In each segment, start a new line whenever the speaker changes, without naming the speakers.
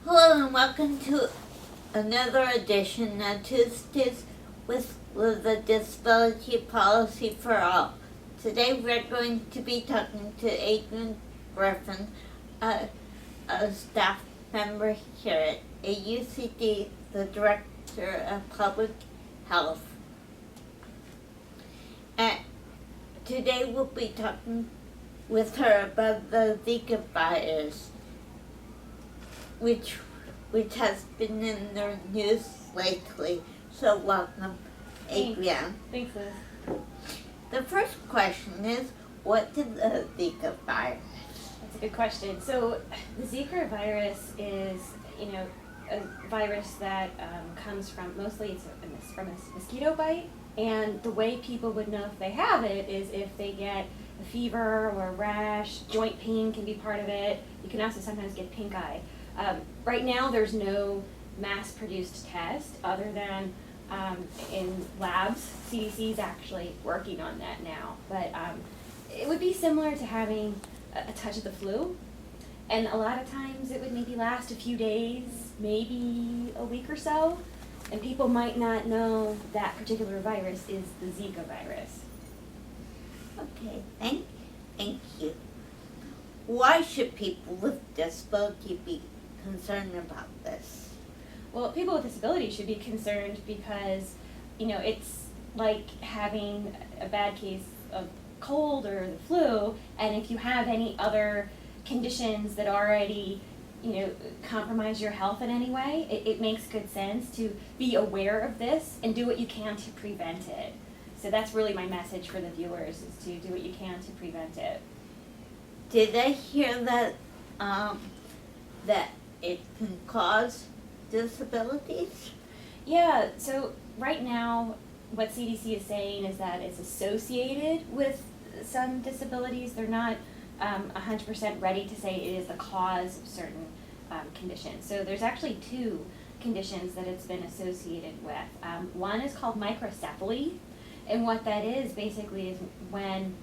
Hello and welcome to another edition of Tuesdays with the Disability Policy for All. Today we're going to be talking to Adriane Griffen, a staff member here at AUCD, the Director of Public Health. And today we'll be talking with her about the Zika virus, which has been in the news lately. So welcome, Adriane.
Thanks, Liz.
The first question is, what is the Zika virus?
That's a good question. So the Zika virus is, a virus that comes from, mostly it's from a mosquito bite. And the way people would know if they have it is if they get a fever or a rash, joint pain can be part of it. You can also sometimes get pink eye. Right now, there's no mass-produced test other than in labs. CDC is actually working on that now. But it would be similar to having a touch of the flu. And a lot of times it would maybe last a few days, maybe a week or so. And people might not know that particular virus is the Zika virus.
Okay, thank you. Why should people with disability be concerned about this?
Well, people with disabilities should be concerned because, it's like having a bad case of cold or the flu, and if you have any other conditions that already, compromise your health in any way, it makes good sense to be aware of this and do what you can to prevent it. So that's really my message for the viewers, is to do what you can to prevent it.
Did I hear that that it can cause disabilities?
Yeah, so right now what CDC is saying is that it's associated with some disabilities. They're not 100% ready to say it is the cause of certain conditions. So there's actually two conditions that it's been associated with. One is called microcephaly, and what that is basically is when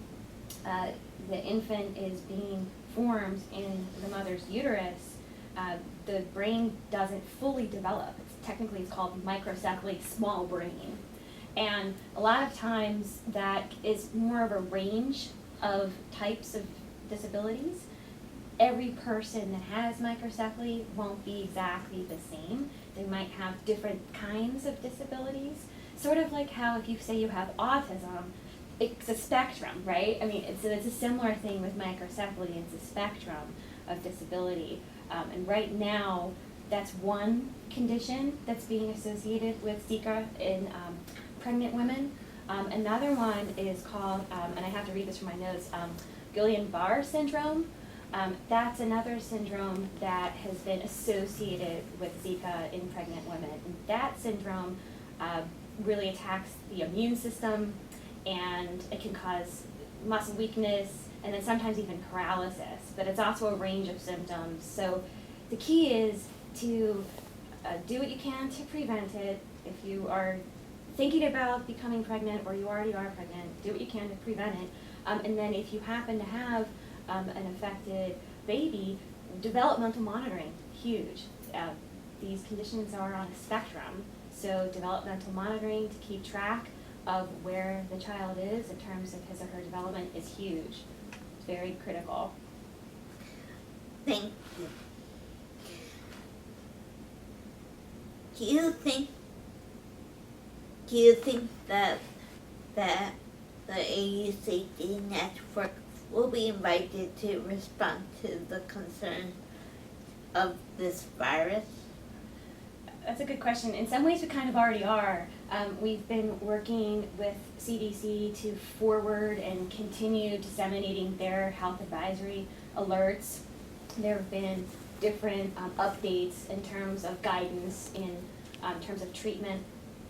the infant is being formed in the mother's uterus, the brain doesn't fully develop. It's called microcephaly, small brain. And a lot of times that is more of a range of types of disabilities. Every person that has microcephaly won't be exactly the same. They might have different kinds of disabilities. Sort of like how if you say you have autism, it's a spectrum, right? I mean, it's a similar thing with microcephaly. It's a spectrum of disability. And right now, that's one condition that's being associated with Zika in pregnant women. Another one is called, and I have to read this from my notes, Guillain-Barré syndrome. That's another syndrome that has been associated with Zika in pregnant women. And that syndrome really attacks the immune system, and it can cause muscle weakness and then sometimes even paralysis, but it's also a range of symptoms. So the key is to do what you can to prevent it. If you are thinking about becoming pregnant or you already are pregnant, do what you can to prevent it. And then if you happen to have an affected baby, developmental monitoring, huge. These conditions are on a spectrum, so developmental monitoring to keep track of where the child is in terms of his or her development is huge. It's very critical.
Thank you. Do you think that the AUCD network will be invited to respond to the concern of this virus?
That's a good question. In some ways, we kind of already are. We've been working with CDC to forward and continue disseminating their health advisory alerts. There have been different updates in terms of guidance in terms of treatment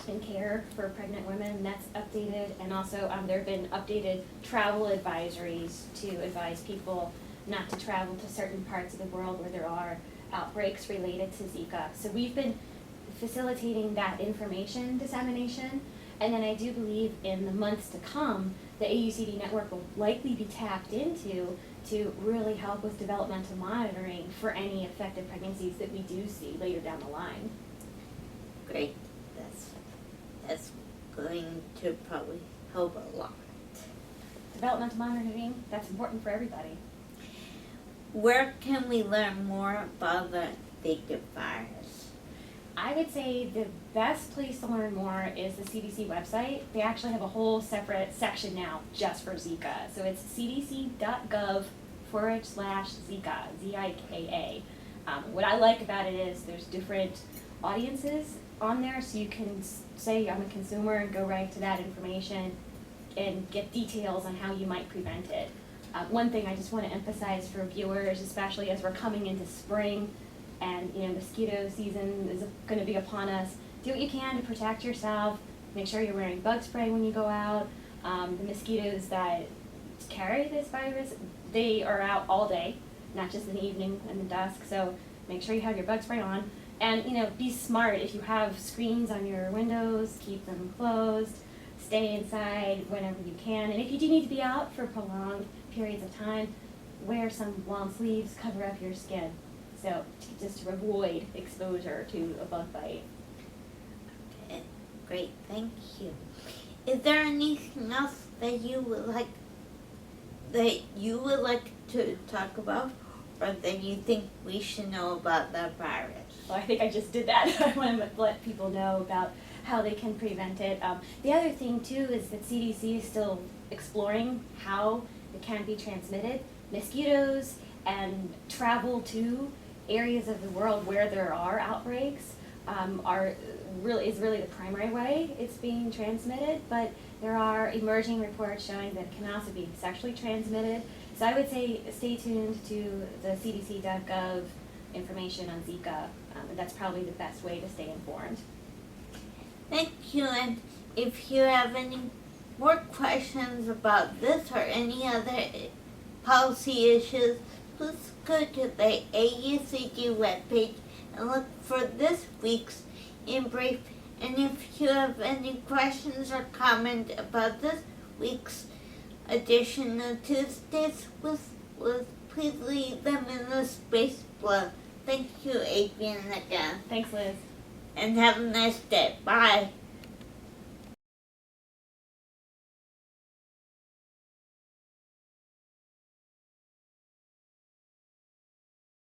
and care for pregnant women. That's updated, and also there have been updated travel advisories to advise people not to travel to certain parts of the world where there are outbreaks related to Zika. So we've been facilitating that information dissemination, and then I do believe in the months to come, the AUCD network will likely be tapped into to really help with developmental monitoring for any affected pregnancies that we do see later down the line.
Great. That's going to probably help a lot.
Developmental monitoring, that's important for everybody.
Where can we learn more about the Zika virus?
I would say the best place to learn more is the CDC website. They actually have a whole separate section now just for Zika. So it's cdc.gov/Zika, Z-I-K-A. What I like about it is there's different audiences on there, so you can say I'm a consumer and go right to that information and get details on how you might prevent it. One thing I just want to emphasize for viewers, especially as we're coming into spring and mosquito season is going to be upon us, do what you can to protect yourself. Make sure you're wearing bug spray when you go out. The mosquitoes that carry this virus, they are out all day, not just in the evening and the dusk, so make sure you have your bug spray on. And be smart. If you have screens on your windows, keep them closed. Stay inside whenever you can. And if you do need to be out for prolonged periods of time, wear some long sleeves, cover up your skin. So just to avoid exposure to a bug bite.
Okay, great, thank you. Is there anything else that you would like to talk about, or that you think we should know about the virus?
Well, I think I just did that. I want to let people know about how they can prevent it. The other thing too is that CDC is still exploring how it can be transmitted. Mosquitoes and travel to areas of the world where there are outbreaks is really the primary way it's being transmitted, but there are emerging reports showing that it can also be sexually transmitted. So I would say stay tuned to the cdc.gov information on Zika. That's probably the best way to stay informed.
Thank you, and if you have any more questions about this or any other policy issues, please go to the AUCD webpage and look for this week's In Brief. And if you have any questions or comment about this week's edition of Tuesdays with please leave them in the space below. Thank you, Adriane, again.
Thanks, Liz.
And have a nice day. Bye.